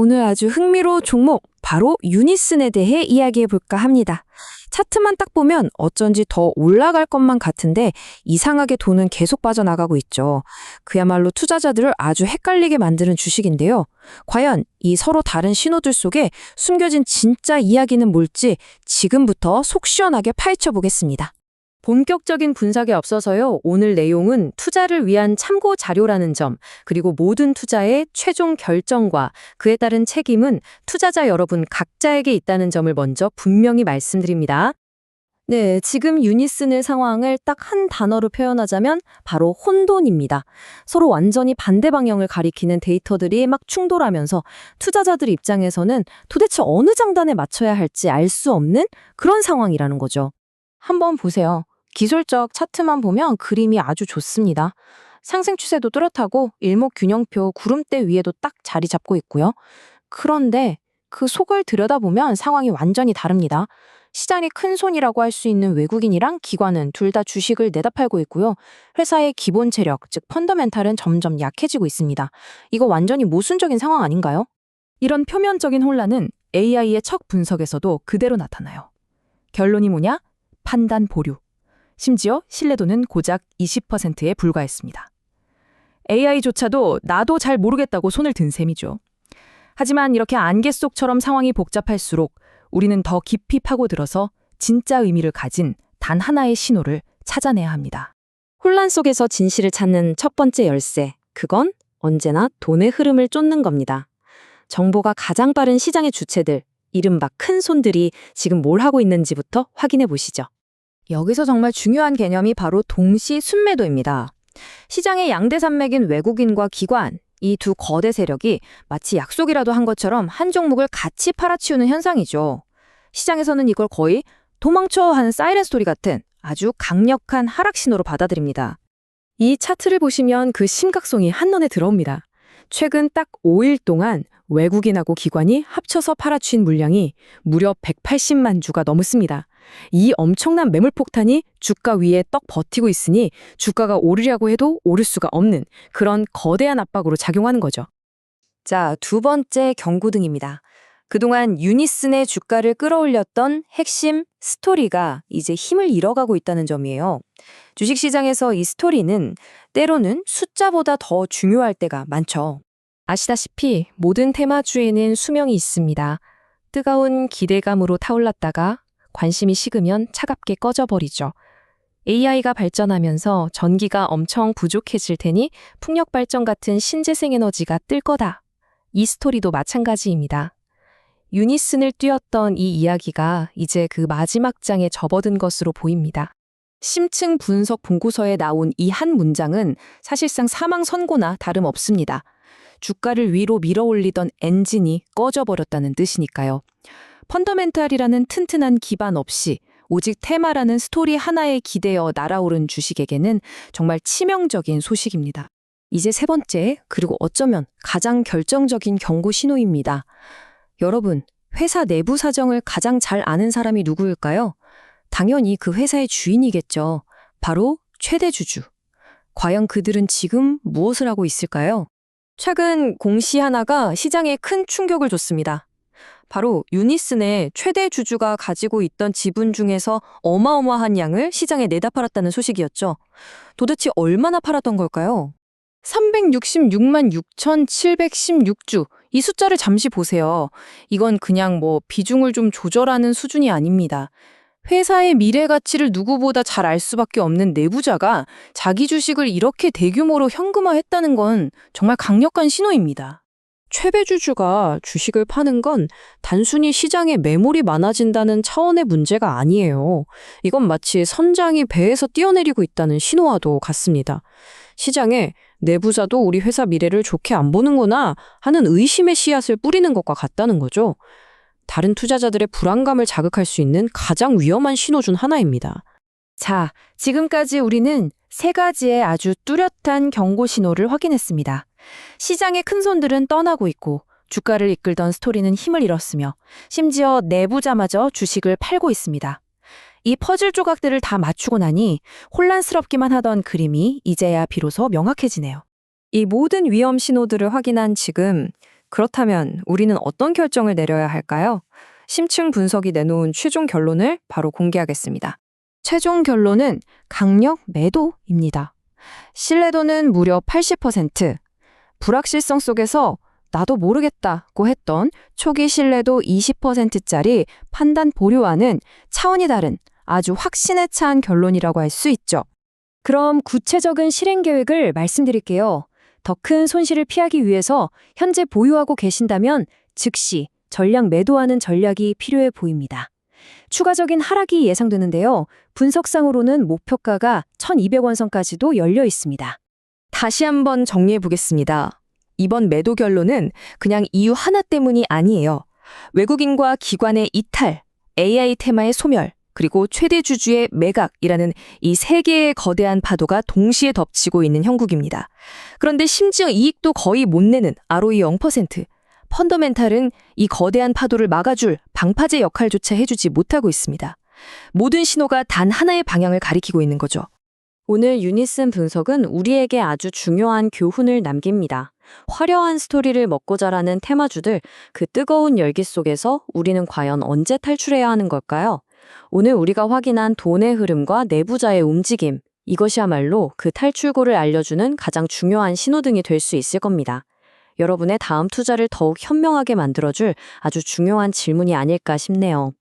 오늘 아주 흥미로운 종목, 바로 유니슨에 대해 이야기해 볼까 합니다. 차트만 딱 보면 어쩐지 더 올라갈 것만 같은데 이상하게 돈은 계속 빠져나가고 있죠. 그야말로 투자자들을 아주 헷갈리게 만드는 주식인데요. 과연 이 서로 다른 신호들 속에 숨겨진 진짜 이야기는 뭘지 지금부터 속 시원하게 파헤쳐 보겠습니다. 본격적인 분석에 앞서서요, 오늘 내용은 투자를 위한 참고 자료라는 점, 그리고 모든 투자의 최종 결정과 그에 따른 책임은 투자자 여러분 각자에게 있다는 점을 먼저 분명히 말씀드립니다. 네, 지금 유니슨의 상황을 딱 한 단어로 표현하자면 바로 혼돈입니다. 서로 완전히 반대 방향을 가리키는 데이터들이 막 충돌하면서 투자자들 입장에서는 도대체 어느 장단에 맞춰야 할지 알 수 없는 그런 상황이라는 거죠. 한번 보세요. 기술적 차트만 보면 그림이 아주 좋습니다. 상승 추세도 뚜렷하고 일목균형표 구름대 위에도 딱 자리 잡고 있고요. 그런데 그 속을 들여다보면 상황이 완전히 다릅니다. 시장이 큰 손이라고 할 수 있는 외국인이랑 기관은 둘 다 주식을 내다 팔고 있고요. 회사의 기본 체력, 즉 펀더멘탈은 점점 약해지고 있습니다. 이거 완전히 모순적인 상황 아닌가요? 이런 표면적인 혼란은 AI의 척 분석에서도 그대로 나타나요. 결론이 뭐냐? 판단 보류. 심지어 신뢰도는 고작 20%에 불과했습니다. AI조차도 나도 잘 모르겠다고 손을 든 셈이죠. 하지만 이렇게 안개 속처럼 상황이 복잡할수록 우리는 더 깊이 파고들어서 진짜 의미를 가진 단 하나의 신호를 찾아내야 합니다. 혼란 속에서 진실을 찾는 첫 번째 열쇠, 그건 언제나 돈의 흐름을 쫓는 겁니다. 정보가 가장 빠른 시장의 주체들, 이른바 큰 손들이 지금 뭘 하고 있는지부터 확인해 보시죠. 여기서 정말 중요한 개념이 바로 동시 순매도입니다. 시장의 양대 산맥인 외국인과 기관, 이 두 거대 세력이 마치 약속이라도 한 것처럼 한 종목을 같이 팔아치우는 현상이죠. 시장에서는 이걸 거의 도망쳐 하는 사이렌 스토리 같은 아주 강력한 하락 신호로 받아들입니다. 이 차트를 보시면 그 심각성이 한눈에 들어옵니다. 최근 딱 5일 동안 외국인하고 기관이 합쳐서 팔아치운 물량이 무려 180만 주가 넘었습니다. 이 엄청난 매물 폭탄이 주가 위에 떡 버티고 있으니 주가가 오르려고 해도 오를 수가 없는 그런 거대한 압박으로 작용하는 거죠. 자, 두 번째 경고등입니다. 그동안 유니슨의 주가를 끌어올렸던 핵심 스토리가 이제 힘을 잃어가고 있다는 점이에요. 주식시장에서 이 스토리는 때로는 숫자보다 더 중요할 때가 많죠. 아시다시피 모든 테마주에는 수명이 있습니다. 뜨거운 기대감으로 타올랐다가 관심이 식으면 차갑게 꺼져버리죠. AI가 발전하면서 전기가 엄청 부족해질 테니 풍력 발전 같은 신재생 에너지가 뜰 거다. 이 스토리도 마찬가지입니다. 유니슨을 띄웠던 이 이야기가 이제 그 마지막 장에 접어든 것으로 보입니다. 심층 분석 본고서에 나온 이 한 문장은 사실상 사망 선고나 다름없습니다. 주가를 위로 밀어올리던 엔진이 꺼져버렸다는 뜻이니까요. 펀더멘탈이라는 튼튼한 기반 없이 오직 테마라는 스토리 하나에 기대어 날아오른 주식에게는 정말 치명적인 소식입니다. 이제 세 번째, 그리고 어쩌면 가장 결정적인 경고 신호입니다. 여러분, 회사 내부 사정을 가장 잘 아는 사람이 누구일까요? 당연히 그 회사의 주인이겠죠. 바로 최대 주주. 과연 그들은 지금 무엇을 하고 있을까요? 최근 공시 하나가 시장에 큰 충격을 줬습니다. 바로 유니슨의 최대 주주가 가지고 있던 지분 중에서 어마어마한 양을 시장에 내다 팔았다는 소식이었죠. 도대체 얼마나 팔았던 걸까요? 366만 6,716주. 이 숫자를 잠시 보세요. 이건 그냥 비중을 좀 조절하는 수준이 아닙니다. 회사의 미래 가치를 누구보다 잘 알 수밖에 없는 내부자가 자기 주식을 이렇게 대규모로 현금화했다는 건 정말 강력한 신호입니다. 최대 주주가 주식을 파는 건 단순히 시장에 매물이 많아진다는 차원의 문제가 아니에요. 이건 마치 선장이 배에서 뛰어내리고 있다는 신호와도 같습니다. 시장에 내부자도 우리 회사 미래를 좋게 안 보는구나 하는 의심의 씨앗을 뿌리는 것과 같다는 거죠. 다른 투자자들의 불안감을 자극할 수 있는 가장 위험한 신호 중 하나입니다. 자, 지금까지 우리는 세 가지의 아주 뚜렷한 경고 신호를 확인했습니다. 시장의 큰 손들은 떠나고 있고 주가를 이끌던 스토리는 힘을 잃었으며 심지어 내부자마저 주식을 팔고 있습니다. 이 퍼즐 조각들을 다 맞추고 나니 혼란스럽기만 하던 그림이 이제야 비로소 명확해지네요. 이 모든 위험 신호들을 확인한 지금 그렇다면 우리는 어떤 결정을 내려야 할까요? 심층 분석이 내놓은 최종 결론을 바로 공개하겠습니다. 최종 결론은 강력 매도입니다. 신뢰도는 무려 80%. 불확실성 속에서 나도 모르겠다고 했던 초기 신뢰도 20%짜리 판단 보류와는 차원이 다른 아주 확신에 찬 결론이라고 할 수 있죠. 그럼 구체적인 실행 계획을 말씀드릴게요. 더 큰 손실을 피하기 위해서 현재 보유하고 계신다면 즉시 전량 매도하는 전략이 필요해 보입니다. 추가적인 하락이 예상되는데요. 분석상으로는 목표가가 1,200원 선까지도 열려 있습니다. 다시 한번 정리해 보겠습니다. 이번 매도 결론은 그냥 이유 하나 때문이 아니에요. 외국인과 기관의 이탈, AI 테마의 소멸, 그리고 최대 주주의 매각이라는 이 세 개의 거대한 파도가 동시에 덮치고 있는 형국입니다. 그런데 심지어 이익도 거의 못 내는 ROE 0%, 펀더멘탈은 이 거대한 파도를 막아줄 방파제 역할조차 해주지 못하고 있습니다. 모든 신호가 단 하나의 방향을 가리키고 있는 거죠. 오늘 유니슨 분석은 우리에게 아주 중요한 교훈을 남깁니다. 화려한 스토리를 먹고 자라는 테마주들, 그 뜨거운 열기 속에서 우리는 과연 언제 탈출해야 하는 걸까요? 오늘 우리가 확인한 돈의 흐름과 내부자의 움직임, 이것이야말로 그 탈출구를 알려주는 가장 중요한 신호등이 될 수 있을 겁니다. 여러분의 다음 투자를 더욱 현명하게 만들어줄 아주 중요한 질문이 아닐까 싶네요.